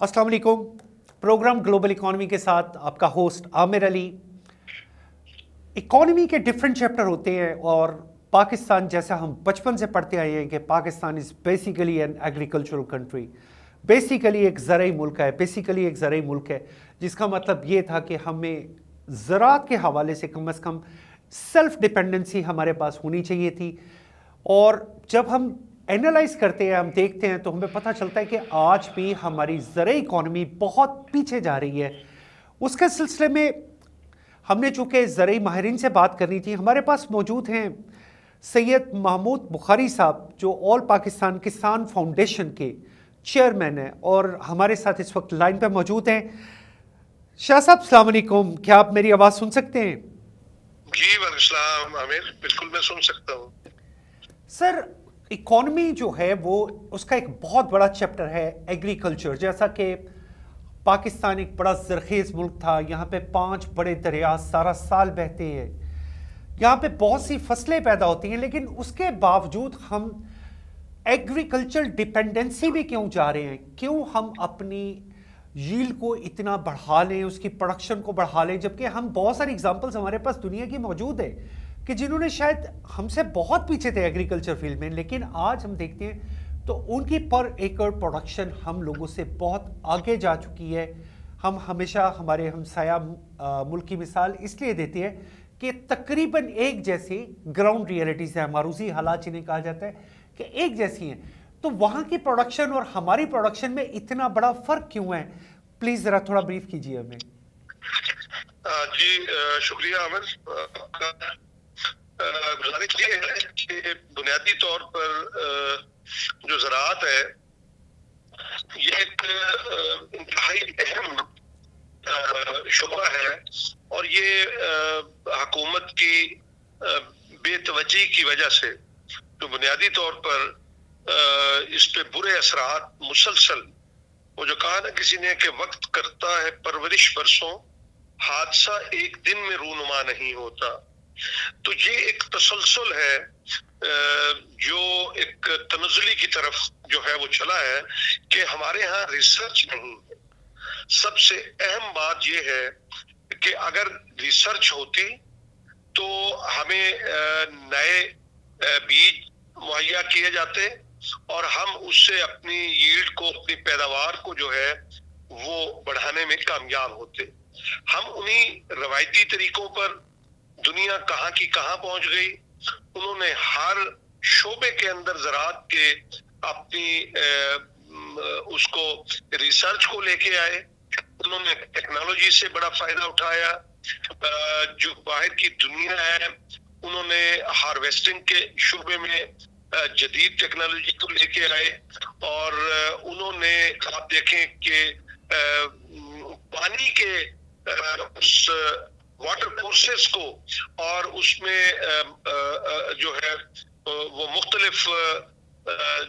अस्सलाम वालेकुम। Programme global economy के साथ आपका होस्ट आमिर अली। इकोनॉमी के डिफरेंट चैप्टर होते हैं और पाकिस्तान, जैसा हम बचपन से पढ़ते आए हैं कि Pakistan is basically an agricultural country, basically एक ज़राई मुल्क है, बेसिकली एक ज़राई मुल्क है, जिसका मतलब ये था कि हमें ज़राअत के हवाले से कम सेल्फ डिपेंडेंसी हमारे पास होनी चाहिए थी। और जब हम एनालाइज करते हैं, हम देखते हैं, तो हमें पता चलता है कि आज भी हमारी ज़राई इकॉनमी बहुत पीछे जा रही है। उसके सिलसिले में हमने चूँकि ज़राई माहिरीन से बात करनी थी, हमारे पास मौजूद हैं सैयद महमूद बुखारी साहब, जो ऑल पाकिस्तान किसान फाउंडेशन के चेयरमैन हैं और हमारे साथ इस वक्त लाइन पे मौजूद हैं। शाह साहब अस्सलाम वालेकुम, क्या आप मेरी आवाज़ सुन सकते हैं? जी वालेकुम आमिर, बिल्कुल मैं सुन सकता हूँ। सर, इकॉनमी जो है वो उसका एक बहुत बड़ा चैप्टर है एग्रीकल्चर। जैसा कि पाकिस्तान एक बड़ा ज़रखेज़ मुल्क था, यहाँ पे 5 बड़े दरिया सारा साल बहते हैं, यहाँ पे बहुत सी फसलें पैदा होती हैं, लेकिन उसके बावजूद हम एग्रीकल्चर डिपेंडेंसी में क्यों जा रहे हैं? क्यों हम अपनी यील्ड को इतना बढ़ा लें, उसकी प्रोडक्शन को बढ़ा लें, जबकि हम बहुत सारी एग्जांपल्स हमारे पास दुनिया की मौजूद है कि जिन्होंने शायद हमसे बहुत पीछे थे एग्रीकल्चर फील्ड में, लेकिन आज हम देखते हैं तो उनकी पर एकड़ प्रोडक्शन हम लोगों से बहुत आगे जा चुकी है। हम हमेशा हमारे हमसाया मुल्क की मिसाल इसलिए देते हैं कि तकरीबन एक जैसी ग्राउंड रियलिटीज़ हैं, मारूजी हालात जिन्हें कहा जाता है कि एक जैसी हैं। तो वहाँ की प्रोडक्शन और हमारी प्रोडक्शन में इतना बड़ा फ़र्क क्यों है? प्लीज़ ज़रा थोड़ा ब्रीफ कीजिए हमें। जी शुक्रिया आमिर। गुजारिश ये है कि बुनियादी तौर पर जो ज़राअत है ये एक इंतहाई अहम शोबा है और ये हुकूमत की बेतवज्जी की वजह से जो बुनियादी तौर पर इस पे बुरे असरात मुसलसल, वो जो कहा ना किसी ने कि वक्त करता है परवरिश बरसों, हादसा एक दिन में रूनुमा नहीं होता। तो ये एक तसलसल है जो एक तनज़ुली की तरफ जो है वो चला है कि हमारे यहाँ रिसर्च नहीं है। सबसे अहम बात ये है कि अगर रिसर्च होती तो हमें नए बीज मुहैया किए जाते और हम उससे अपनी यील्ड को, अपनी पैदावार को जो है वो बढ़ाने में कामयाब होते। हम उन्हीं रवायती तरीकों पर दुनिया कहाँ की कहाँ पहुंच गई। उन्होंने हर शोबे के अंदर ज़राअत के अपनी उसको रिसर्च को लेके आए, उन्होंने टेक्नोलॉजी से बड़ा फायदा उठाया। जो बाहर की दुनिया है उन्होंने हार्वेस्टिंग के शोबे में जदीद टेक्नोलॉजी को लेके आए और उन्होंने, आप देखें कि पानी के उस वाटर कोर्सेस को और उसमें जो है वो मुख्तलिफ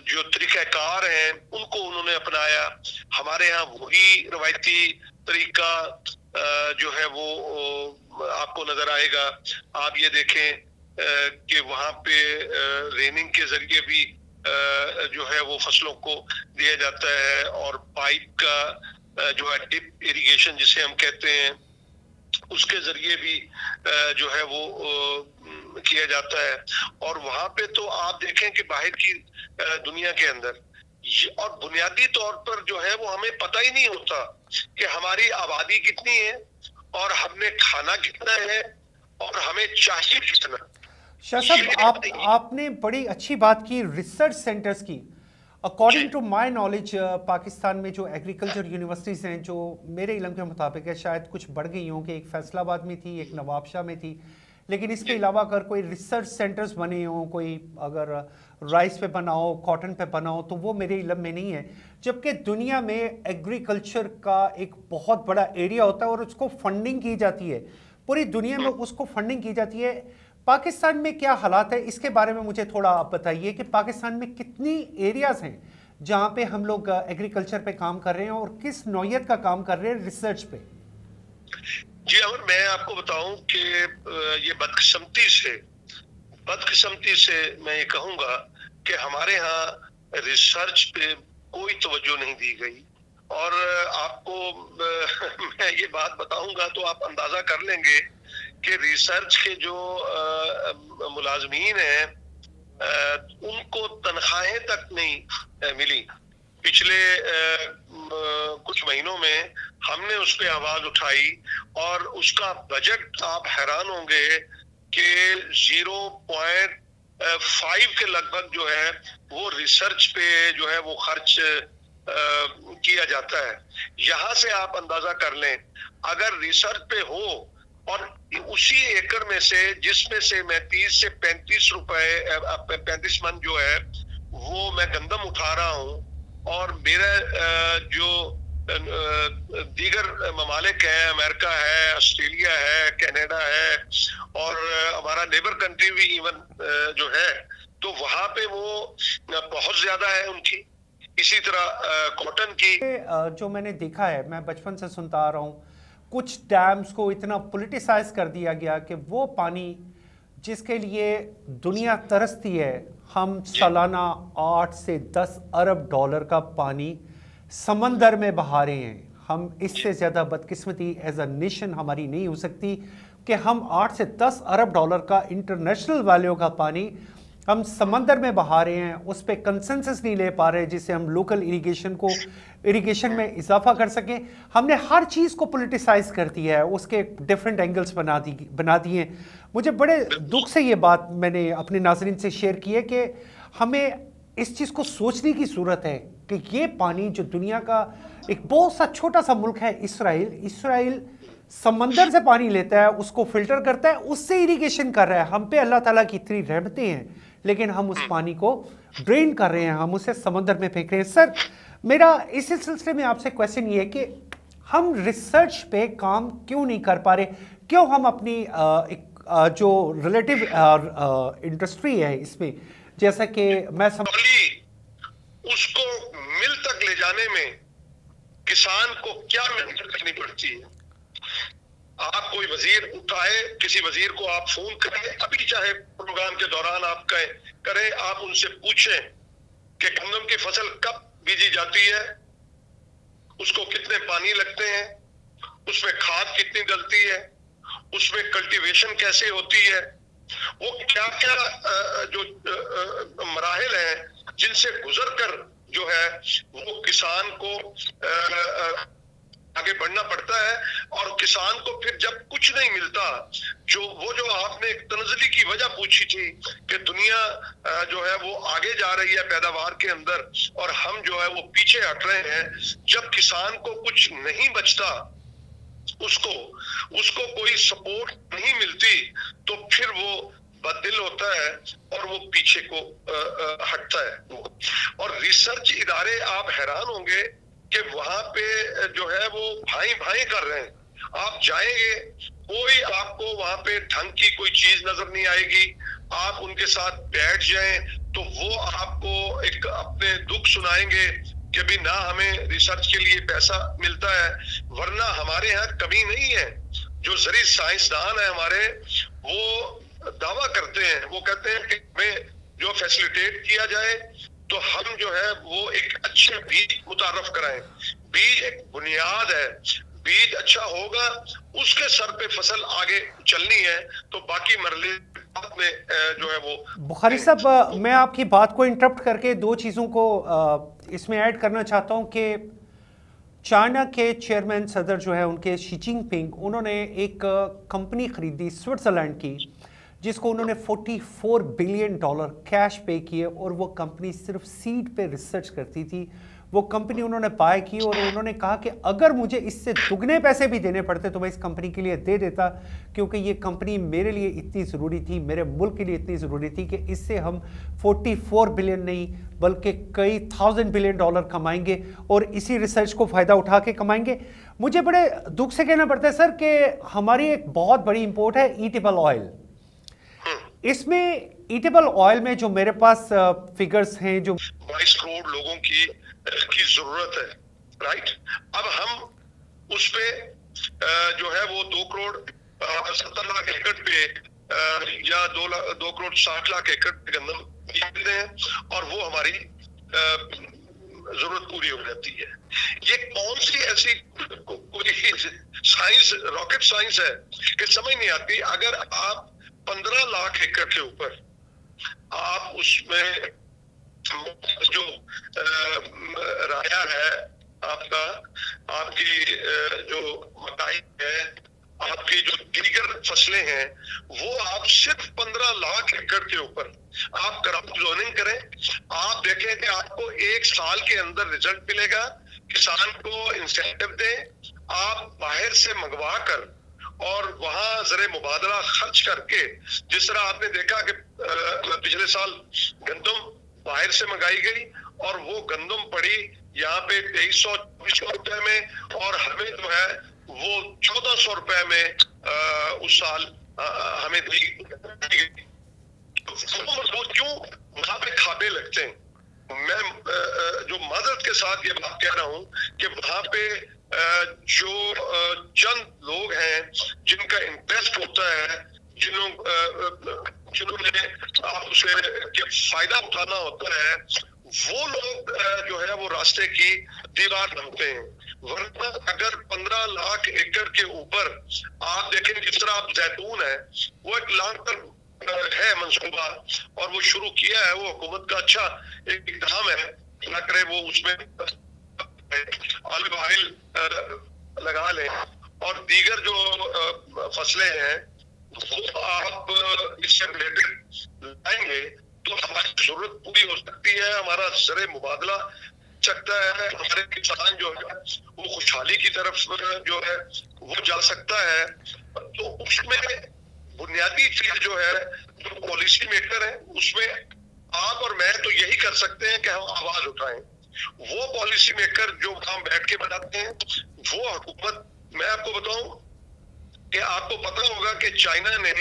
जो तरीक़ाकार हैं उनको उन्होंने अपनाया। हमारे यहाँ वही रवायती तरीका जो है वो आपको नजर आएगा। आप ये देखें कि वहाँ पे रेनिंग के जरिए भी जो है वो फसलों को दिया जाता है और पाइप का जो है डिप इरिगेशन जिसे हम कहते हैं उसके जरिए भी जो है वो किया जाता है। और वहाँ पे तो आप देखें कि बाहर की दुनिया के अंदर और बुनियादी तौर पर जो है वो हमें पता ही नहीं होता कि हमारी आबादी कितनी है और हमने खाना कितना है और हमें चाहिए कितना। शाह साहब, आपने बड़ी अच्छी बात की रिसर्च सेंटर्स की। According to my knowledge Pakistan में जो एग्रीकल्चर यूनिवर्सिटीज़ हैं, जो मेरे इल्म के मुताबिक है, शायद कुछ बढ़ गई हों कि एक फैसलाबाद में थी, एक नवाबशाह में थी, लेकिन इसके अलावा अगर कोई रिसर्च सेंटर्स बने हों, कोई अगर राइस पे बना हो, कॉटन पे बना हो, तो वो मेरे इल्म में नहीं है। जबकि दुनिया में एग्रीकल्चर का एक बहुत बड़ा एरिया होता है और उसको फंडिंग की जाती है, पूरी दुनिया में उसको फंडिंग की जाती है। पाकिस्तान में क्या हालात है, इसके बारे में मुझे थोड़ा आप बताइए कि पाकिस्तान में कितनी एरियाज हैं जहां पे हम लोग एग्रीकल्चर पे काम कर रहे हैं और किस नौयत का काम कर रहे हैं रिसर्च पे? जी और मैं आपको बताऊं कि ये बदकिस्मती से मैं ये कहूंगा कि हमारे यहाँ रिसर्च पे कोई तवज्जो नहीं दी गई और आपको मैं ये बात बताऊंगा तो आप अंदाजा कर लेंगे कि रिसर्च के जो मुलाजमीन हैं उनको तनख्वाहें तक नहीं मिली। पिछले कुछ महीनों में हमने उस पर आवाज उठाई और उसका बजट आप हैरान होंगे कि 0.5 के लगभग जो है वो रिसर्च पे जो है वो खर्च किया जाता है। यहाँ से आप अंदाजा कर लें, अगर रिसर्च पे हो और उसी एकड़ में से जिसमें से मैं 30 से 35 रुपए 35 मन जो है वो मैं गंदम उठा रहा हूँ, और मेरा जो दीगर ममालिक है, अमेरिका है, ऑस्ट्रेलिया है, कनाडा है और हमारा नेबर कंट्री भी इवन जो है, तो वहां पे वो बहुत ज्यादा है उनकी। इसी तरह कॉटन की जो मैंने देखा है, मैं बचपन से सुनता आ रहा हूँ, कुछ डैम्स को इतना पॉलिटिसाइज कर दिया गया कि वो पानी जिसके लिए दुनिया तरसती है, हम सालाना 8 से 10 अरब डॉलर का पानी समंदर में बहा रहे हैं। हम इससे ज़्यादा बदकिस्मती एज अ नेशन हमारी नहीं हो सकती कि हम 8 से 10 अरब डॉलर का इंटरनेशनल वैल्यू का पानी हम समंदर में बहा रहे हैं, उस पर कंसेंसस नहीं ले पा रहे जिससे हम लोकल इरिगेशन में इजाफा कर सकें। हमने हर चीज़ को पॉलिटिसाइज कर दिया है, उसके डिफरेंट एंगल्स बना दिए। मुझे बड़े दुख से ये बात मैंने अपने नाज़रीन से शेयर की है कि हमें इस चीज़ को सोचने की ज़रूरत है कि ये पानी जो दुनिया का एक बहुत सा छोटा सा मुल्क है इसराइल समंदर से पानी लेता है, उसको फिल्टर करता है, उससे इरिगेशन कर रहा है। हम पे अल्लाह ताला की इतनी रहमतें हैं, लेकिन हम उस पानी को ड्रेन कर रहे हैं, हम उसे समंदर में फेंक रहे हैं। सर, मेरा इसी सिलसिले में आपसे क्वेश्चन ये है कि हम रिसर्च पे काम क्यों नहीं कर पा रहे? क्यों हम अपनी जो रिलेटिव इंडस्ट्री है इसमें, जैसा कि मैं उसको मिल तक ले जाने में किसान को क्या मेहनत करनी पड़ती है। आप कोई वजीर उठाए, किसी वजीर को आप फोन करें, अभी चाहे प्रोग्राम के दौरान आप करें, आप उनसे पूछें कि गंदम की फसल कब बीजी जाती है, उसको कितने पानी लगते हैं, उसमें खाद कितनी डलती है, उसमें कल्टीवेशन कैसे होती है, वो क्या क्या जो मराहिल हैं जिनसे गुजर कर जो है वो किसान को आगे बढ़ना पड़ता है। और किसान को फिर जब कुछ नहीं मिलता, जो आपने एक तनज़ली की वजह पूछी थी कि दुनिया जो है वो आगे जा रही है पैदावार के अंदर और हम जो है वो पीछे हट रहे हैं, जब किसान को कुछ नहीं बचता, उसको कोई सपोर्ट नहीं मिलती, तो फिर वो बददिल होता है और वो पीछे को हटता है। और रिसर्च इदारे आप हैरान होंगे कि वहां पे जो है वो भाई भाई कर रहे हैं। आप जाएंगे, कोई आपको वहां पे ढंग की कोई चीज नजर नहीं आएगी। आप उनके साथ बैठ जाएं तो वो आपको एक अपने दुख सुनाएंगे कि भी ना हमें रिसर्च के लिए पैसा मिलता है, वरना हमारे यहाँ कमी नहीं है। जो जरिए साइंसदान है हमारे, वो दावा करते हैं, वो कहते हैं कि हमें जो फैसिलिटेट किया जाए तो हम जो है वो एक अच्छे बीज मुतारफ कराएं। बीज एक बुनियाद है, बीज अच्छा होगा, उसके सर पे फसल आगे चलनी है, तो बाकी मरले में जो है वो। बुखारी साहब, मैं आपकी बात को इंटरप्ट करके दो चीज़ों को इसमें ऐड करना चाहता हूं कि चाइना के चेयरमैन सदर जो है उनके शी जिनपिंग, उन्होंने एक कंपनी खरीदी स्विट्ज़रलैंड की, जिसको उन्होंने $44 बिलियन कैश पे किए, और वो कंपनी सिर्फ सीड पे रिसर्च करती थी। वो कंपनी उन्होंने बाय की और उन्होंने कहा कि अगर मुझे इससे दुगने पैसे भी देने पड़ते तो मैं इस कंपनी के लिए दे देता, क्योंकि ये कंपनी मेरे लिए इतनी ज़रूरी थी, मेरे मुल्क के लिए इतनी ज़रूरी थी कि इससे हम 44 बिलियन नहीं बल्कि कई $1000 बिलियन कमाएंगे और इसी रिसर्च को फ़ायदा उठा के कमाएंगे। मुझे बड़े दुख से कहना पड़ता है सर कि हमारी एक बहुत बड़ी इम्पोर्ट है ईटेबल ऑयल। इसमें ईटेबल ऑयल में जो मेरे पास फिगर्स हैं, जो 22 करोड़ लोगों की जरूरत है, राइट। अब हम उस पे जो है वो 2 करोड़ 70 लाख एकड़ पे या 2 करोड़ 60 लाख एकड़ पे गंदम बीजते हैं और वो हमारी जरूरत पूरी हो जाती है। ये कौन सी ऐसी कोई साइंस, रॉकेट साइंस है कि समझ नहीं आती। अगर आप 15 लाख एकड़ के ऊपर आप उसमें जो राया है आपका, आपकी जो मकाई है, आपकी जो दीगर फसलें हैं, वो आप सिर्फ 15 लाख एकड़ के ऊपर आप क्रॉप जोनिंग करें, आप देखें कि आपको 1 साल के अंदर रिजल्ट मिलेगा। किसान को इंसेंटिव दें, आप बाहर से मंगवा कर और वहां जरे मुबादला खर्च करके, जिस तरह आपने देखा कि पिछले साल गंदम बाहर से मंगाई गई और वो गंदम पड़ी यहाँ पे 2300 रुपए में, और हमें जो है वो 1400 रुपए में उस साल हमें दी गई। वो क्यों? वहां पे खाबे लगते हैं। मैं जो माजरत के साथ ये बात कह रहा हूं कि वहां पे जो चंद लोग हैं जिनका इंटरेस्ट होता है, जिन्होंने आप उसे फायदा उठाना होता है, वो लोग जो है वो रास्ते की दीवार बनते हैं। वरना अगर 15 लाख एकड़ के ऊपर आप देखें, जिस तरह आप जैतून है, वो एक लॉन्ग टर्म है मंसूबा, और वो शुरू किया है, वो हुकूमत का अच्छा एक इक़दाम है। ना करे वो उसमें ऑलिव ऑयल लगा लें और दीगर जो फसलें हैं वो आप इससे रिलेटेड लाएंगे तो हमारी जरूरत पूरी हो सकती है, हमारा ज़रे मुबादला सकता है, हमारे किसान जो है वो खुशहाली की तरफ जो है वो जा सकता है। तो उसमें बुनियादी चीज जो है, जो पॉलिसी मेकर है, उसमें आप और मैं तो यही कर सकते हैं कि हम आवाज उठाएं। वो पॉलिसी मेकर जो हम बैठ के बनाते हैं, वो हुकूमत, मैं आपको बताऊं कि आपको पता होगा कि चाइना ने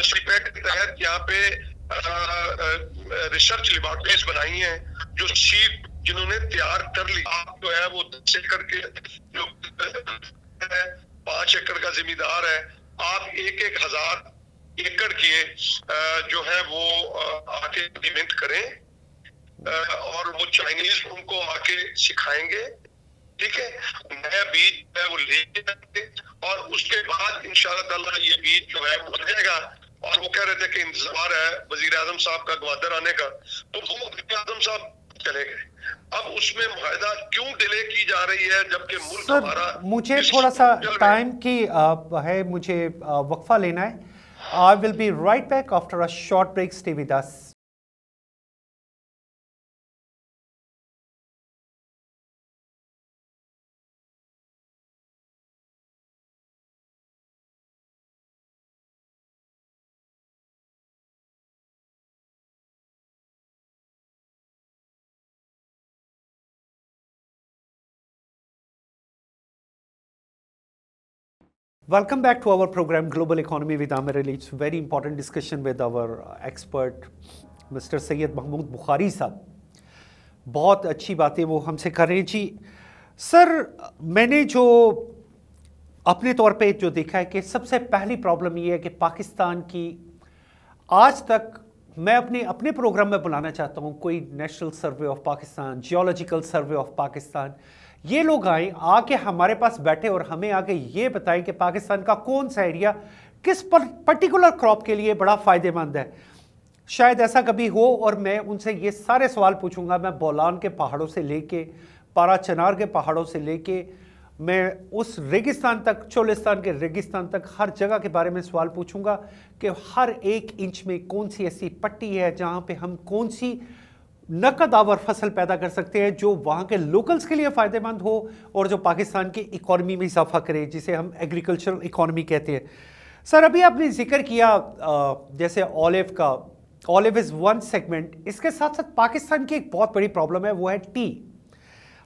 सीपेट के तहत यहाँ पे रिसर्च लेबोरेटरीज बनाई हैं, जो सीड जिन्होंने तैयार कर ली। आप जो है वो 10 एकड़ के जो 5 एकड़ का जिम्मेदार है, आप 1-1 हजार एकड़ के जो है वो आके इम्प्लीमेंट करें, और वो चाइनीज उनको आके सिखाएंगे, ठीक है। नया बीज है वो लेके आएंगे, और उसके बाद इंशाअल्लाह ताला ये बीज जो है वो बन जाएगा। और वो कह रहे थे कि इंतजार है वजीर आजम साहब का ग्वादर आने का, तो वो वजीर आजम साहब चले गए। अब उसमें मुआहदा क्यों डिले की जा रही है, जबकि मुल्क हमारा। मुझे थोड़ा सा टाइम की है, मुझे वक्फा लेना है। I will be right back after a short break. Stay with us. Welcome back to our program Global Economy with Amir Ali. It's a very important discussion with our expert Mr. Syed Mahmood Bukhari sahab. बहुत अच्छी बातें वो हमसे कर रहे हैं जी। Sir, मैंने जो अपने तौर पे जो देखा है कि सबसे पहली प्रॉब्लम ये है कि पाकिस्तान की आज तक, मैं अपने प्रोग्राम में बुलाना चाहता हूँ कोई national survey of Pakistan, geological survey of Pakistan, ये लोग आके हमारे पास बैठे और हमें आके ये बताएं कि पाकिस्तान का कौन सा एरिया किस पर्टिकुलर क्रॉप के लिए बड़ा फ़ायदेमंद है। शायद ऐसा कभी हो और मैं उनसे ये सारे सवाल पूछूंगा। मैं बोलान के पहाड़ों से लेके पारा चनार के पहाड़ों से लेके मैं उस रेगिस्तान तक, चोलिस्तान के रेगिस्तान तक, हर जगह के बारे में सवाल पूछूंगा कि हर 1 इंच में कौन सी ऐसी पट्टी है जहाँ पे हम कौन सी नकद आवर फसल पैदा कर सकते हैं जो वहाँ के लोकल्स के लिए फ़ायदेमंद हो और जो पाकिस्तान की इकॉनमी में इजाफा करे, जिसे हम एग्रीकल्चरल इकॉनमी कहते हैं। सर, अभी आपने जिक्र किया जैसे ऑलिव का, ऑलिव इज़ वन सेगमेंट। इसके साथ साथ पाकिस्तान की एक बहुत बड़ी प्रॉब्लम है, वो है टी।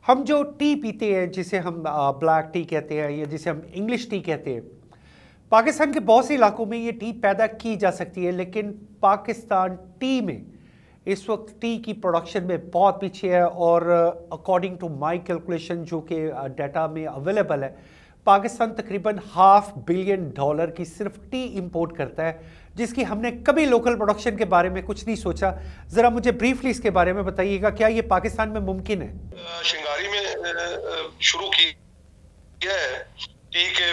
हम जो टी पीते हैं, जिसे हम ब्लैक टी कहते हैं या जिसे हम इंग्लिश टी कहते हैं, पाकिस्तान के बहुत से इलाकों में ये टी पैदा की जा सकती है, लेकिन पाकिस्तान टी में इस वक्त टी की प्रोडक्शन में बहुत पीछे है। और अकॉर्डिंग टू माय कैलकुलेशन जो कि डाटा में अवेलेबल है, पाकिस्तान तकरीबन $500 बिलियन की सिर्फ टी इंपोर्ट करता है, जिसकी हमने कभी लोकल प्रोडक्शन के बारे में कुछ नहीं सोचा। ज़रा मुझे ब्रीफली इसके बारे में बताइएगा, क्या ये पाकिस्तान में मुमकिन है? शिंगारी में शुरू किया है, टी के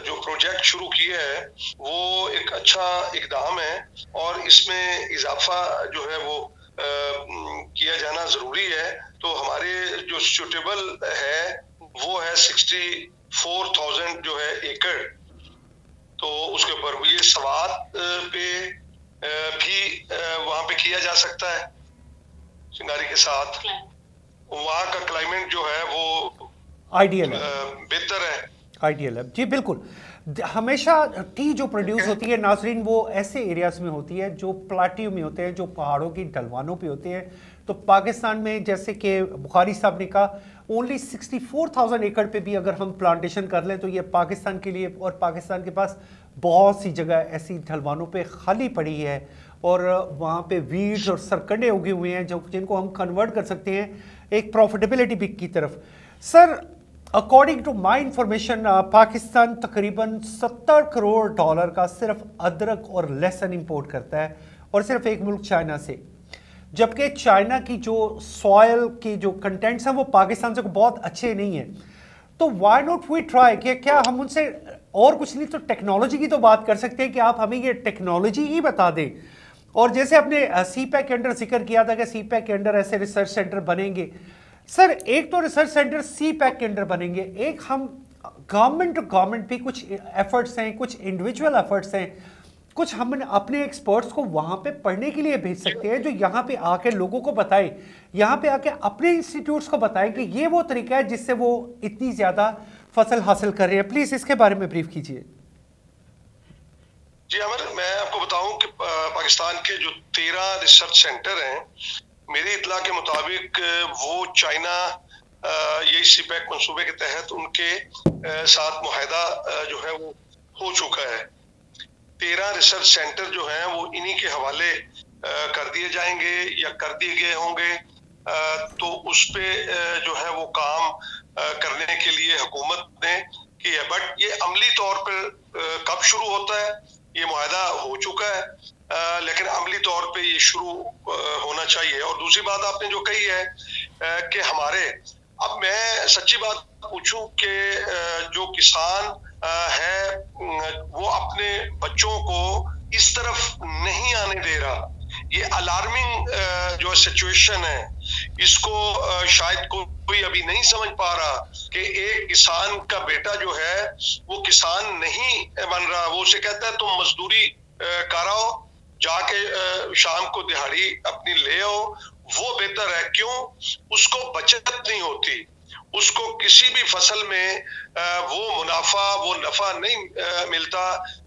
जो प्रोजेक्ट शुरू किया है वो एक अच्छा इकदाम है और इसमें इजाफा जो है वो किया जाना जरूरी है। तो हमारे जो सुटेबल है वो है 64,000 जो है एकड़, तो उसके ऊपर ये सवात पे भी वहां पे किया जा सकता है शिंगारी के साथ। वहाँ का क्लाइमेट जो है वो आइडियल है, बेहतर है, आइडियल है जी। बिल्कुल, हमेशा टी जो प्रोड्यूस होती है नाजरीन वो ऐसे एरियाज में होती है जो प्लाटियों में होते हैं, जो पहाड़ों की ढलवानों पे होते हैं। तो पाकिस्तान में जैसे कि बुखारी साहब ने कहा ओनली 64,000 एकड़ पे भी अगर हम प्लांटेशन कर लें तो ये पाकिस्तान के लिए, और पाकिस्तान के पास बहुत सी जगह ऐसी ढलवानों पे खाली पड़ी है और वहाँ पे वीड्स और सरकंडे उगे हुए हैं जो जिनको हम कन्वर्ट कर सकते हैं एक प्रॉफिटेबिलिटी भी की तरफ। Sir, according to my information Pakistan तकरीबन $70 करोड़ का सिर्फ अदरक और लहसुन इंपोर्ट करता है, और सिर्फ एक मुल्क चाइना से। जबकि चाइना की जो सॉयल की जो कंटेंट्स हैं वो पाकिस्तान से बहुत अच्छे नहीं हैं। तो व्हाई नॉट वी ट्राई कि क्या हम उनसे और कुछ नहीं तो टेक्नोलॉजी की तो बात कर सकते हैं कि आप हमें ये टेक्नोलॉजी ही बता दें। और जैसे आपने CPEC के अंडर जिक्र किया था कि CPEC के अंडर ऐसे रिसर्च सेंटर बनेंगे। सर, एक तो रिसर्च सेंटर CPEC के अंडर बनेंगे, एक हम गवर्नमेंट टू गवर्नमेंट भी कुछ एफर्ट्स हैं, कुछ इंडिविजुअल एफर्ट्स हैं, कुछ हम अपने एक्सपर्ट्स को वहां पे पढ़ने के लिए भेज सकते हैं जो यहाँ पे आके लोगों को बताए, यहाँ पे आके अपने इंस्टीट्यूट्स को बताएं कि ये वो तरीका है जिससे वो इतनी ज्यादा फसल हासिल कर रहे हैं। प्लीज इसके बारे में ब्रीफ कीजिए। जी अमर, मैं आपको बताऊं कि पाकिस्तान के जो 13 रिसर्च सेंटर हैं, मेरी इतला के मुताबिक वो चाइना ये CPEC मंसूबे के तहत उनके साथ मुआहदा जो है वो हो चुका है। 13 रिसर्च सेंटर जो हैं वो इन्हीं के हवाले कर दिए जाएंगे या कर दिए गए होंगे। तो उस पे जो है वो काम करने के लिए हुकूमत ने की है, बट ये अमली तौर पर कब शुरू होता है, ये मुआहदा हो चुका है लेकिन अमली तौर पे ये शुरू होना चाहिए। और दूसरी बात आपने जो कही है कि हमारे, अब मैं सच्ची बात पूछूं कि जो किसान है वो अपने बच्चों को इस तरफ नहीं आने दे रहा। ये अलार्मिंग जो सिचुएशन है, इसको शायद कोई अभी नहीं समझ पा रहा कि एक किसान का बेटा जो है वो किसान नहीं बन रहा। वो उसे कहता है तुम मजदूरी कराओ, जाके शाम को दिहाड़ी अपनी ले आओ, वो बेहतर है। क्यों? उसको बचत नहीं होती, उसको किसी भी फसल में वो नफा नहीं मिलता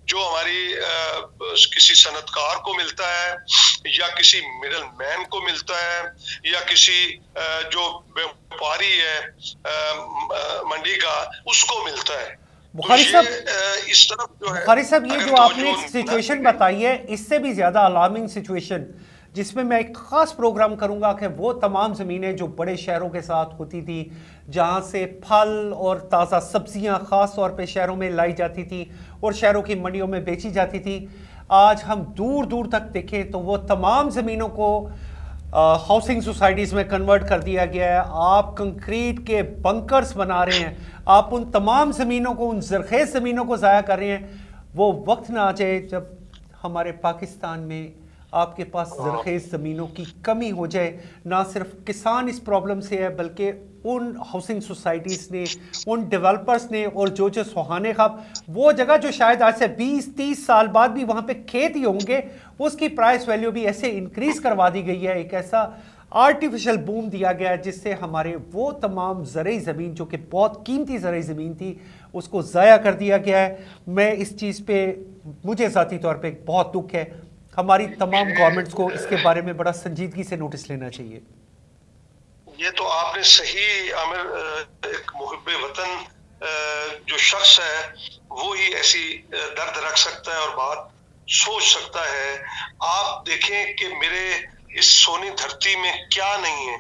जो हमारी किसी सनतकार को मिलता है या किसी मिडल मैन को मिलता है या किसी जो व्यापारी है मंडी का उसको मिलता है। बुखारी साहब, इस तरफ जो है, बुखारी साहब, ये जो आपने एक सिचुएशन बताई है इससे भी ज्यादा अलार्मिंग सिचुएशन जिसमें मैं एक खास प्रोग्राम करूंगा कि वो तमाम ज़मीनें जो बड़े शहरों के साथ होती थी, जहां से फल और ताज़ा सब्जियां ख़ास तौर पे शहरों में लाई जाती थी और शहरों की मंडियों में बेची जाती थी, आज हम दूर दूर तक देखें तो वो तमाम ज़मीनों को हाउसिंग सोसाइटीज़ में कन्वर्ट कर दिया गया है। आप कंक्रीट के बंकर्स बना रहे हैं, आप उन तमाम ज़मीनों को, उन ज़रख़ेज़ ज़मीनों को ज़ाया कर रहे हैं। वो वक्त ना आ जाए जब हमारे पाकिस्तान में आपके पास ज़रख़ेज़ ज़मीनों की कमी हो जाए। ना सिर्फ किसान इस प्रॉब्लम से है बल्कि उन हाउसिंग सोसाइटीज़ ने, उन डेवलपर्स ने, और जो सुहाने ख्वाब, वो जगह जो शायद आज से 20-30 साल बाद भी वहाँ पे खेत ही होंगे, उसकी प्राइस वैल्यू भी ऐसे इंक्रीज़ करवा दी गई है। एक ऐसा आर्टिफिशियल बूम दिया गया है जिससे हमारे वो तमाम ज़रई ज़मीन जो कि बहुत कीमती ज़रई ज़मीन थी उसको ज़ाया कर दिया गया है। मैं इस चीज़ पे, मुझे ज़ाती तौर पे बहुत दुख है। हमारी तमाम गवर्नमेंट्स को इसके बारे में बड़ा संजीदगी से नोटिस लेना चाहिए। ये तो आपने सही आमिर, एक मुहिब्बे वतन जो शख्स है वो ही ऐसी दर्द रख सकता है और बात सोच सकता है। आप देखें कि मेरे इस सोनी धरती में क्या नहीं है।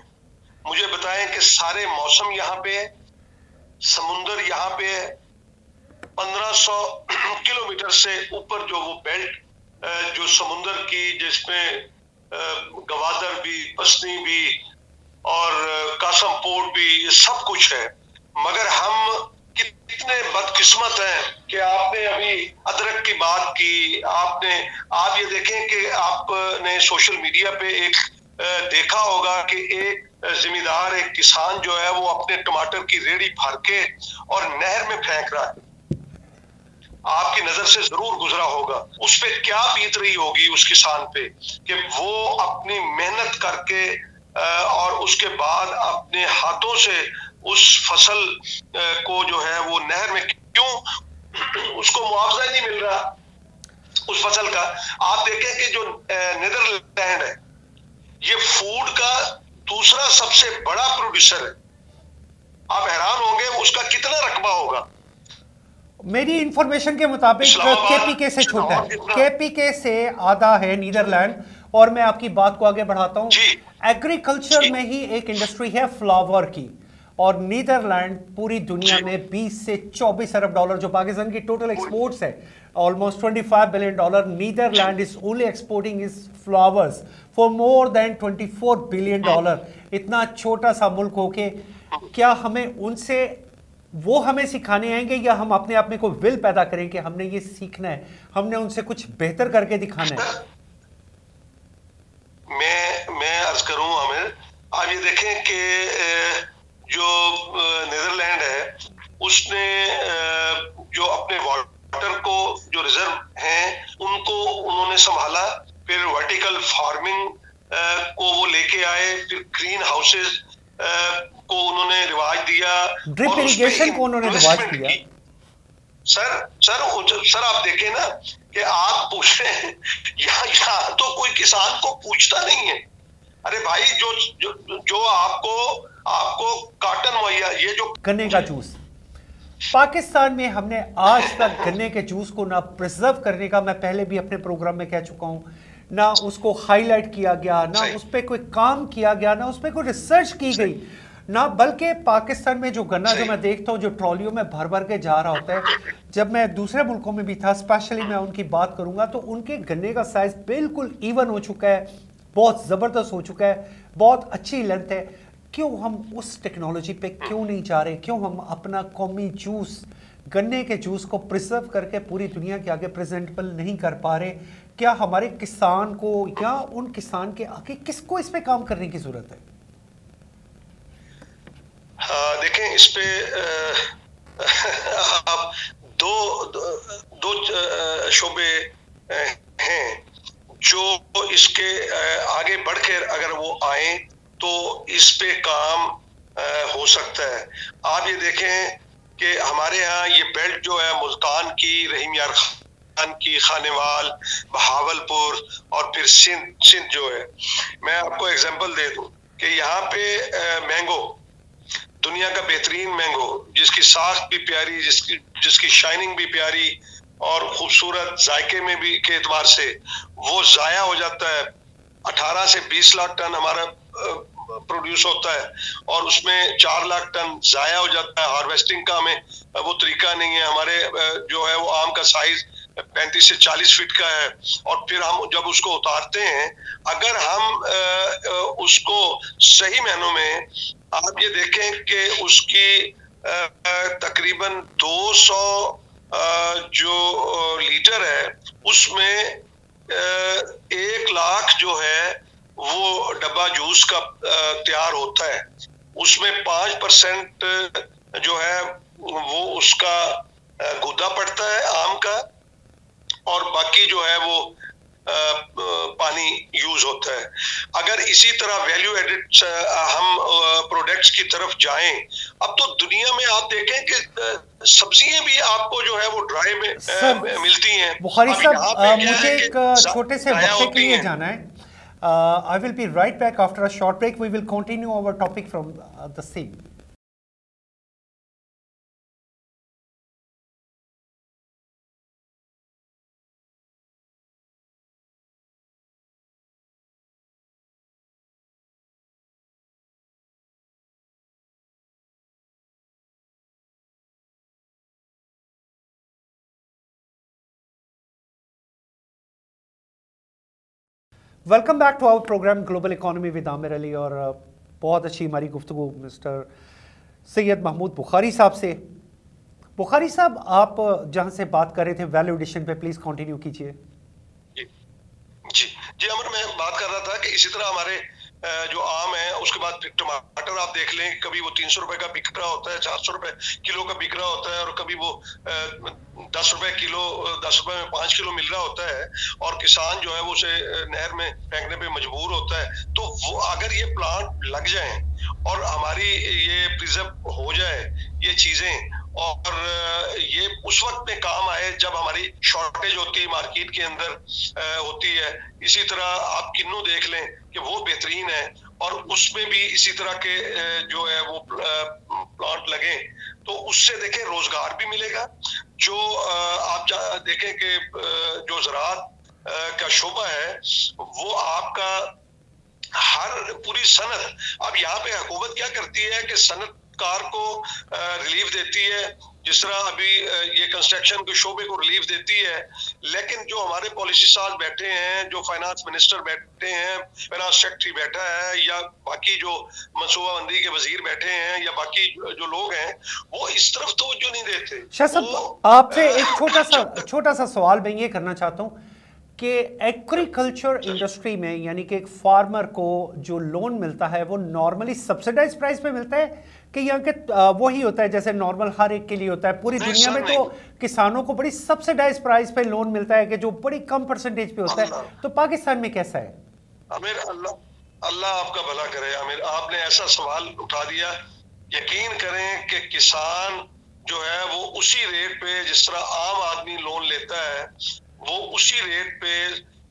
मुझे बताएं कि सारे मौसम यहाँ पे है, समुंदर यहाँ पे है, 1500 किलोमीटर से ऊपर जो वो बेल्ट जो समुंदर की, जिसमें गवादर भी, पसनी भी और कासम पोर्ट भी, ये सब कुछ है। मगर हम कितने बदकिस्मत हैं कि आपने अभी अदरक की बात की। आप ये देखें कि आपने सोशल मीडिया पे एक देखा होगा कि एक जिम्मेदार, एक किसान जो है वो अपने टमाटर की रेड़ी भर के और नहर में फेंक रहा है। आपकी नजर से जरूर गुजरा होगा। उस पे क्या बीत रही होगी उस किसान पे कि वो अपनी मेहनत करके और उसके बाद अपने हाथों से उस फसल को जो है वो नहर में, क्यों उसको मुआवजा नहीं मिल रहा उस फसल का। आप देखें कि जो नीदरलैंड है, ये फूड का दूसरा सबसे बड़ा प्रोड्यूसर है। आप हैरान होंगे उसका कितना रकबा होगा। मेरी इंफॉर्मेशन के मुताबिक केपीके से छोटा है, केपीके से आधा है नीदरलैंड। और मैं आपकी बात को आगे बढ़ाता हूं, एग्रीकल्चर में ही एक इंडस्ट्री है फ्लावर की, और नीदरलैंड पूरी दुनिया में 20 से 24 अरब डॉलर, जो पाकिस्तान की टोटल एक्सपोर्ट्स है almost 25 billion dollar, Netherland is only exporting is flowers for more than 24 billion dollar. इतना छोटा सा मुल्क होके क्या हमें उनसे, वो हमें सिखाने आएंगे या हम अपने आप में कोई विल पैदा करें कि हमने ये सीखना है, हमने उनसे कुछ बेहतर करके दिखाना है? मैं अर्ज करूं आमिर, आप ये देखें कि जो नीदरलैंड है उसने जो अपने वाटर को, जो रिजर्व हैं उनको उन्होंने संभाला, फिर वर्टिकल फार्मिंग को वो लेके आए, फिर ग्रीन हाउसेस को उन्होंने रिवाज दिया, ड्रिप इरिगेशन को उन्होंने रिवाज दिया। सर आप देखें ना कि आप पूछ रहे हैं, यहाँ तो कोई किसान को पूछता नहीं है। अरे भाई, जो आपको काटन मुहैया, ये जो गन्ने का जूस पाकिस्तान में, हमने आज तक गन्ने के जूस को ना प्रिजर्व करने का, मैं पहले भी अपने प्रोग्राम में कह चुका हूं, ना उसको हाईलाइट किया गया, ना उस पर कोई काम किया गया, ना उस पर कोई रिसर्च की गई, ना बल्कि पाकिस्तान में जो गन्ना जो मैं देखता हूं जो ट्रॉलियों में भर भर के जा रहा होता है, जब मैं दूसरे मुल्कों में भी था, स्पेशली मैं उनकी बात करूंगा तो उनके गन्ने का साइज बिल्कुल इवन हो चुका है, बहुत ज़बरदस्त हो चुका है, बहुत अच्छी लेंथ है। क्यों हम उस टेक्नोलॉजी पे क्यों नहीं जा रहे? क्यों हम अपना कौमी जूस, गन्ने के जूस को प्रिजर्व करके पूरी दुनिया के आगे प्रेजेंटेबल नहीं कर पा रहे? क्या हमारे किसान को या उन किसान के आगे किसको इस पे काम करने की जरूरत है? देखें, इस पे आप दो शोबे हैं जो इसके आगे बढ़कर अगर वो आए तो इस पे काम हो सकता है। आप ये देखें कि हमारे यहाँ ये बेल्ट जो है मुल्तान की, रहीम यार खान की, खानेवाल, बहावलपुर और फिर सिंध जो है, मैं आपको एग्जांपल दे दूं कि यहाँ पे मैंगो, दुनिया का बेहतरीन मैंगो, जिसकी साख भी प्यारी, जिसकी शाइनिंग भी प्यारी और खूबसूरत, जायके में भी के एतबार से वो जाया हो जाता है। 18 से 20 लाख टन हमारा प्रोड्यूस होता है और उसमें 4 लाख टन जाया हो जाता है। हार्वेस्टिंग का हमें वो तरीका नहीं है। हमारे जो है वो आम का साइज 35 से 40 फीट का है, और फिर हम जब उसको उतारते हैं, अगर हम उसको सही मायनों में, आप ये देखें कि उसकी तकरीबन 200 जो लीटर है उसमें 1 लाख जो है वो डब्बा जूस का तैयार होता है। उसमें 5% जो है वो उसका गुदा पड़ता है आम का, और बाकी जो है वो पानी यूज होता है। अगर इसी तरह वैल्यू एडिड हम प्रोडक्ट्स की तरफ जाएं, अब तो दुनिया में आप देखें कि सब्जियां भी आपको जो है वो ड्राई में मिलती हैं। बुखारी साहब, मुझे एक छोटे से वक्फे के लिए जाना है। I will be right back after a short break. We will continue our topic from the same. Welcome back to our programme global economy with Aamir Ali. और बहुत अच्छी हमारी गुफ्तगू मिस्टर सैयद महमूद बुखारी साहब से। बुखारी साहब, आप जहां से बात कर रहे थे वैल्यू एडिशन पे, प्लीज कंटिन्यू कीजिए। जी जी जी अमर, मैं बात कर रहा था कि इसी तरह हमारे जो आम है, उसके बाद टमाटर आप देख लें, कभी वो 300 रुपए का बिक रहा होता है, 400 रुपए किलो का बिक रहा होता है, और कभी वो 10 रुपए किलो, 10 रुपए में 5 किलो मिल रहा होता है, और किसान जो है वो उसे नहर में फेंकने पे मजबूर होता है। तो वो अगर ये प्लांट लग जाए और हमारी ये प्रिजर्व हो जाए ये चीजें, और ये उस वक्त में काम आए जब हमारी शॉर्टेज होती है, मार्केट के अंदर होती है। इसी तरह आप किन्नू देख लें कि वो बेहतरीन है, और उसमें भी इसी तरह के जो है वो प्लांट लगे, तो उससे देखें रोजगार भी मिलेगा। जो आप देखें कि जो ज़राअत का शोबा है वो आपका हर पूरी सनत, अब यहाँ पे हुकूमत क्या करती है कि सनतकार को रिलीफ देती है, जिस तरह अभी ये कंस्ट्रक्शन के शोबे को रिलीफ देती है, लेकिन जो हमारे पॉलिसी साज बैठे हैं, जो फाइनेंस मिनिस्टर बैठे हैं, फाइनेंस सेक्रेटरी बैठा है, या बाकी जो मनसूबाबंदी के वजीर बैठे हैं, या बाकी जो लोग हैं, वो इस तरफ तवज्जो नहीं देते। शाह साहब, आपसे एक छोटा सा सवाल मैं ये करना चाहता हूँ कि एग्रीकल्चर इंडस्ट्री में, यानी कि एक फार्मर को जो लोन मिलता है वो नॉर्मली सब्सिडाइज प्राइस पे मिलता है कि यहाँ के वही होता है जैसे नॉर्मल हर एक के लिए होता है? पूरी दुनिया में तो किसानों को बड़ी सब्सिडाइज प्राइस पे लोन मिलता है कि जो बड़ी कम परसेंटेज पे होता है, तो पाकिस्तान में कैसा है? आमिर, अल्लाह आपका भला करे। आमिर, आपने ऐसा सवाल उठा दिया। यकीन करें कि किसान जो है वो उसी रेट पे, जिस तरह आम आदमी लोन लेता है, वो उसी रेट पे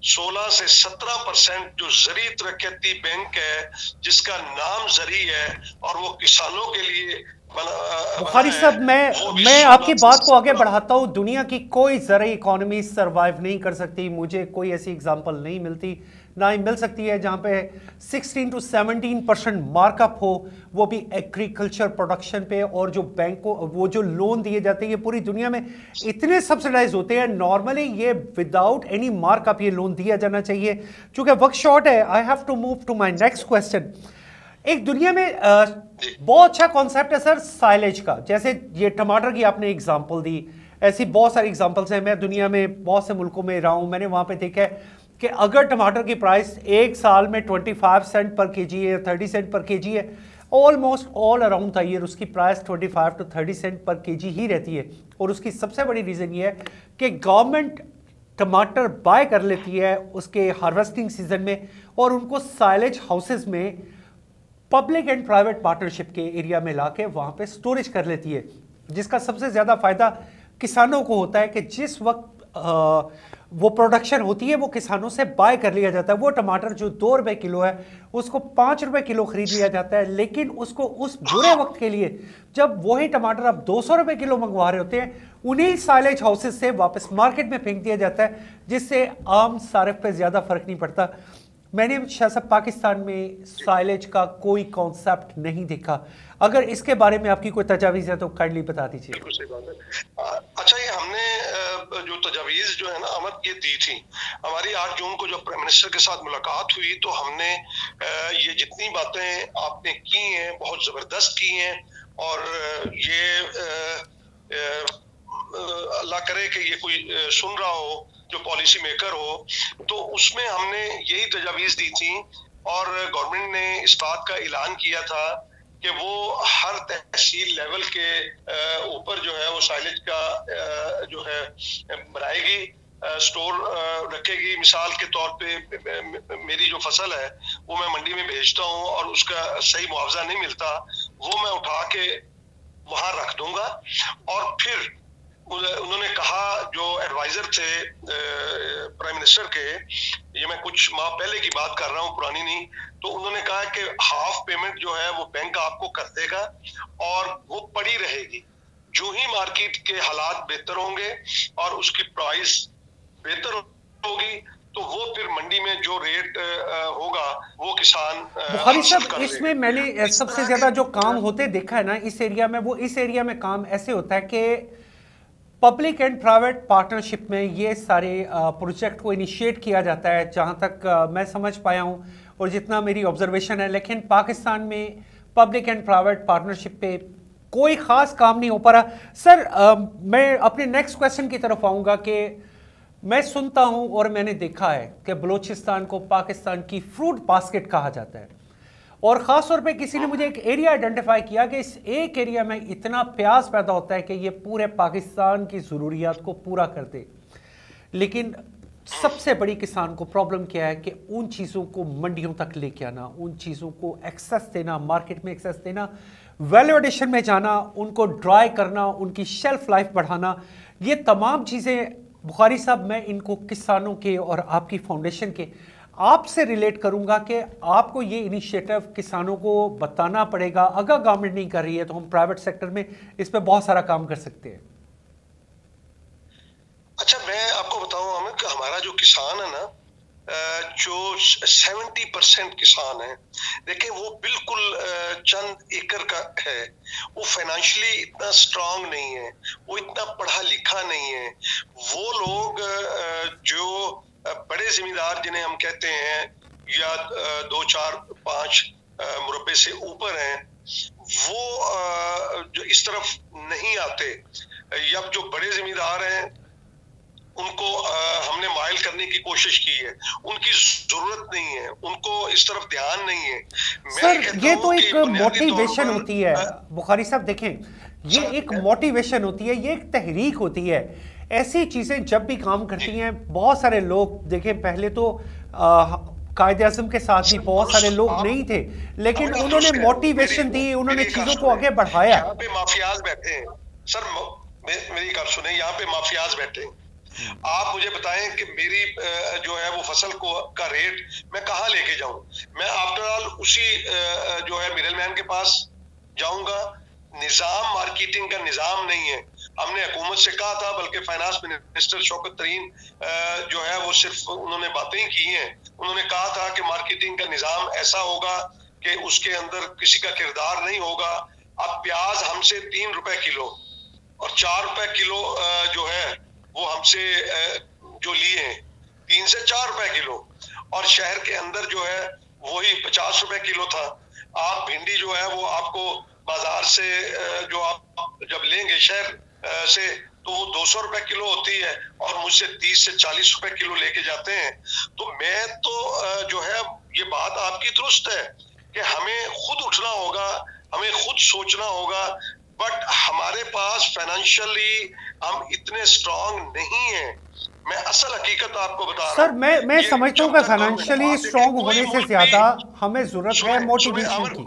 16 से 17% जो जरी तरक्याती बैंक है, जिसका नाम जरी है, और वो किसानों के लिए बुखारी साहब, मैं आपकी बात को आगे बढ़ाता हूँ। दुनिया की कोई ज़राई इकोनॉमी सरवाइव नहीं कर सकती, मुझे कोई ऐसी एग्जांपल नहीं मिलती, ना ही मिल सकती है जहाँ पे 16 to 17% मार्कअप हो, वो भी एग्रीकल्चर प्रोडक्शन पे। और जो बैंकों वो जो लोन दिए जाते हैं ये पूरी दुनिया में इतने सब्सिडाइज होते हैं, नॉर्मली ये विदाउट एनी मार्कअप ये लोन दिया जाना चाहिए। चूंकि वक्त शॉर्ट है, I have to move to my next question. एक दुनिया में बहुत अच्छा कॉन्सेप्ट है सर साइलेज का, जैसे ये टमाटर की आपने एग्जांपल दी, ऐसी बहुत सारी एग्जांपल्स हैं। मैं दुनिया में बहुत से मुल्कों में रहा हूं, मैंने वहां पे देखा है कि अगर टमाटर की प्राइस एक साल में 25 सेंट पर केजी है, 30 सेंट पर केजी है, almost all around the year उसकी प्राइस 25 to 30 सेंट पर केजी ही रहती है। और उसकी सबसे बड़ी रीज़न ये है कि गवर्नमेंट टमाटर बाय कर लेती है उसके हार्वेस्टिंग सीजन में, और उनको साइलेज हाउसेज में पब्लिक एंड प्राइवेट पार्टनरशिप के एरिया में लाके वहां पे स्टोरेज कर लेती है, जिसका सबसे ज़्यादा फायदा किसानों को होता है कि जिस वक्त वो प्रोडक्शन होती है वो किसानों से बाय कर लिया जाता है। वो टमाटर जो 2 रुपए किलो है उसको 5 रुपए किलो खरीद लिया जाता है, लेकिन उसको उस बुरे वक्त के लिए जब वही टमाटर आप 200 रुपए किलो मंगवा रहे होते हैं, उन्हीं साइलेज हाउसेज से वापस मार्केट में फेंक दिया जाता है, जिससे आम सारिफ पे ज़्यादा फर्क नहीं पड़ता। मैंने शाह साहब पाकिस्तान में साइलेज का कोई कॉन्सेप्ट नहीं देखा, अगर इसके बारे में आपकी कोई तजावीज़ है तो काइंडली बता दीजिए। अच्छा, ये हमने जो तजावीज़ जो है ना अमर, ये दी थी हमारी 8 जून को जब प्राइम मिनिस्टर के साथ मुलाकात हुई, तो हमने ये जितनी बातें आपने की हैं बहुत ज़बरदस्त की हैं, और ये अल्लाह करे कि ये कोई सुन रहा हो जो पॉलिसी मेकर हो, तो उसमें हमने यही तजावीज़ दी थी, और गवर्नमेंट ने इस बात का ऐलान किया था कि वो हर तहसील लेवल के ऊपर जो है वो साइलेज का जो है बनाएगी, स्टोर रखेगी। मिसाल के तौर पे मेरी जो फसल है वो मैं मंडी में भेजता हूँ और उसका सही मुआवजा नहीं मिलता, वो मैं उठा के वहां रख दूंगा। और फिर उन्होंने कहा, जो एडवाइजर थे प्राइम मिनिस्टर के, ये मैं कुछ माह पहले की बात कर रहा हूँ, पुरानी नहीं, तो उन्होंने कहा कि हाफ पेमेंट जो है वो बैंक आपको कर देगा और वो पड़ी रहेगी। जो ही मार्केट के हालात बेहतर होंगे और उसकी प्राइस बेहतर होगी, तो वो फिर मंडी में जो रेट होगा वो किसान। बुखारी साहब, इसमें मैंने सबसे ज्यादा जो काम होते देखा है ना इस एरिया में, वो इस एरिया में काम ऐसे होता है कि पब्लिक एंड प्राइवेट पार्टनरशिप में ये सारे प्रोजेक्ट को इनिशिएट किया जाता है, जहाँ तक मैं समझ पाया हूँ और जितना मेरी ऑब्जर्वेशन है। लेकिन पाकिस्तान में पब्लिक एंड प्राइवेट पार्टनरशिप पे कोई ख़ास काम नहीं हो पा रहा। सर, मैं अपने नेक्स्ट क्वेश्चन की तरफ आऊँगा कि मैं सुनता हूँ और मैंने देखा है कि बलूचिस्तान को पाकिस्तान की फ्रूट बास्केट कहा जाता है, और ख़ास तौर पे किसी ने मुझे एक एरिया आइडेंटिफाई किया कि इस एक एरिया में इतना प्याज पैदा होता है कि ये पूरे पाकिस्तान की ज़रूरियात को पूरा कर दे। लेकिन सबसे बड़ी किसान को प्रॉब्लम क्या है कि उन चीज़ों को मंडियों तक लेके आना, उन चीज़ों को एक्सेस देना, मार्केट में एक्सेस देना, वैल्यू एडिशन में जाना, उनको ड्राई करना, उनकी शेल्फ लाइफ बढ़ाना, ये तमाम चीज़ें बुखारी साहब मैं इनको किसानों के और आपकी फाउंडेशन के आपसे रिलेट करूंगा कि आपको ये इनिशिएटिव किसानों को बताना पड़ेगा। अगर गवर्नमेंट नहीं कर रही है तो हम प्राइवेट सेक्टर में इस पे बहुत सारा काम कर सकते हैं। अच्छा, मैं आपको बताऊं हमें कि हमारा जो किसान है ना, जो 70% किसान है, देखिए वो बिल्कुल चंद एकड़ का है। वो फाइनेंशियली इतना स्ट्रांग नहीं है, वो इतना पढ़ा लिखा नहीं है। वो लोग जो बड़े जिम्मेदार जिन्हें हम कहते हैं, या 2, 4, 5 मुरब्बे से ऊपर हैं, वो जो इस तरफ नहीं आते, या जो बड़े जिम्मेदार हैं उनको हमने माइल करने की कोशिश की है। उनकी जरूरत नहीं है, उनको इस तरफ ध्यान नहीं है। सर, ये तो एक मोटिवेशन होती है बुखारी साहब, देखें ये एक मोटिवेशन होती है, ये एक तहरीक होती है। ऐसी चीजें जब भी काम करती हैं, बहुत सारे लोग देखें, पहले तो कायदे आज़म के साथ भी बहुत सारे लोग नहीं थे, लेकिन उन्होंने मोटिवेशन दी, उन्होंने चीजों को आगे बढ़ाया। यहाँ पे माफियाज बैठे हैं सर, मेरी बात सुने, यहाँ पे माफियाज बैठे हैं। आप मुझे बताएं कि मेरी जो है वो फसल का रेट मैं कहाँ लेके जाऊं? मैं आफ्टर ऑल उसी जो है मिडलमैन के पास जाऊंगा। निजाम मार्केटिंग का निजाम नहीं है। हमने हुकूमत से कहा था, बल्कि फाइनेंस मिनिस्टर शौकत तरीन जो है वो सिर्फ उन्होंने बातें ही की हैं। उन्होंने कहा था कि मार्केटिंग का निजाम ऐसा होगा कि उसके अंदर किसी का किरदार नहीं होगा। अब प्याज हमसे 3 रुपए किलो और 4 रुपए किलो जो है वो हमसे जो लिए हैं 3 से 4 रुपए किलो, और शहर के अंदर जो है वही 50 रुपए किलो था। आप भिंडी जो है वो आपको बाजार से जो आप जब लेंगे शहर से तो वो 200 रुपए किलो होती है, और मुझसे 30 से 40 रुपए किलो लेके जाते हैं। तो मैं तो जो है ये बात आपकी दुरुस्त है कि हमें खुद उठना होगा, हमें खुद सोचना होगा, बट हमारे पास फाइनेंशियली हम इतने स्ट्रांग नहीं हैं। मैं असल हकीकत आपको बता रहा हूं। सर, मैं समझता हूँ कि फाइनेंशियली स्ट्रांग होने से ज्यादा हमें जरूरत है मोटिवेशन की।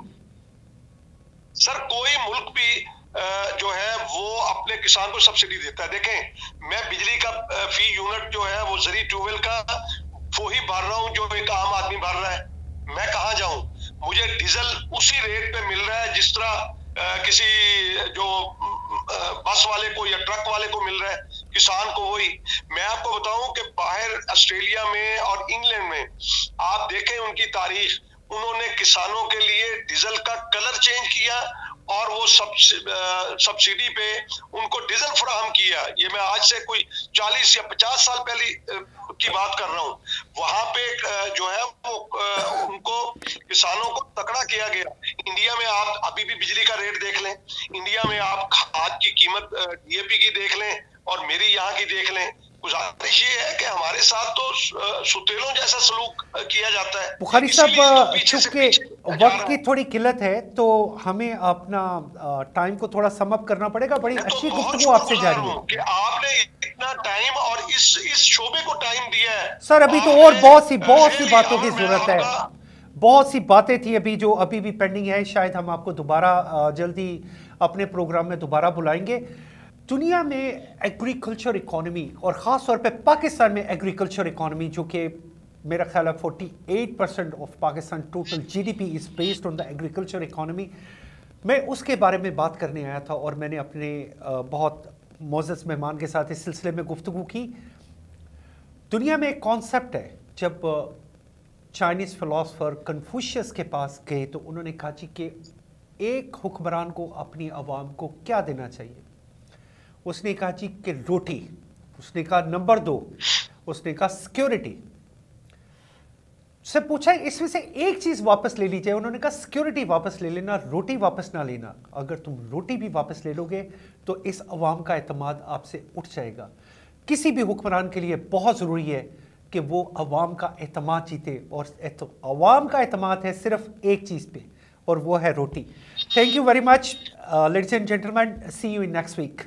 सर, कोई मुल्क भी जो है वो अपने किसान को सब्सिडी देता है। देखें, मैं बिजली का फी यूनिट जो है वो जरी ट्यूबवेल का वो ही भर रहा हूँ जो एक आम आदमी भर रहा है। मैं कहाँ जाऊं? मुझे डीजल उसी रेट पे मिल रहा है जिस तरह किसी जो बस वाले को या ट्रक वाले को मिल रहा है, किसान को वही। मैं आपको बताऊं कि बाहर ऑस्ट्रेलिया में और इंग्लैंड में आप देखें उनकी तारीख, उन्होंने किसानों के लिए डीजल का कलर चेंज किया और वो सब्सिडी पे उनको डीजल फराहम किया। ये मैं आज से कोई 40 या 50 साल पहले की बात कर रहा हूँ। वहां पे जो है वो उनको किसानों को तकड़ा किया गया। इंडिया में आप अभी भी बिजली का रेट देख लें, इंडिया में आप खाद की कीमत डीएपी की देख लें और मेरी यहाँ की देख लें। गुजारिश ये है कि हमारे साथ तो सुतेलों जैसा सलूक किया जाता है। बुखारी साहब, चूंकि वक्त की थोड़ी किल्लत है तो हमें अपना टाइम को थोड़ा सम अप करना पड़ेगा। बड़ी अच्छी गुफ्तगू आपसे जारी है कि आपने इतना टाइम और इस शोबे को टाइम दिया है। सर, अभी तो और बहुत सी बातों की जरूरत है। बहुत सी बातें थी अभी जो अभी भी पेंडिंग है। शायद हम आपको दोबारा जल्दी अपने प्रोग्राम में दोबारा बुलाएंगे। दुनिया में एग्रीकल्चर इकोनॉमी और ख़ास तौर पे पाकिस्तान में एग्रीकल्चर इकोनॉमी, जो कि मेरा ख्याल है 48% of Pakistan total GDP is based on the agriculture economy, मैं उसके बारे में बात करने आया था और मैंने अपने बहुत मोअज़्ज़ज़ मेहमान के साथ इस सिलसिले में गुफ्तगू की। दुनिया में एक कॉन्सेप्ट है, जब चाइनीज़ फ़िलासफ़र कन्फ्यूशियस के पास गए तो उन्होंने कहा कि एक हुक्मरान को अपनी आवाम को क्या देना चाहिए। उसने कहा जी कि रोटी, उसने कहा नंबर 2, उसने कहा सिक्योरिटी। से पूछा इसमें से एक चीज वापस ले लीजिए, उन्होंने कहा सिक्योरिटी वापस ले लेना, रोटी वापस ना लेना। अगर तुम रोटी भी वापस ले लोगे तो इस अवाम का एतमाद आपसे उठ जाएगा। किसी भी हुक्मरान के लिए बहुत ज़रूरी है कि वो अवाम का एतमाद जीते, और अवाम का एतमाद है सिर्फ एक चीज़ पे, और वो है रोटी। Thank you very much ladies and gentleman, see you in next week.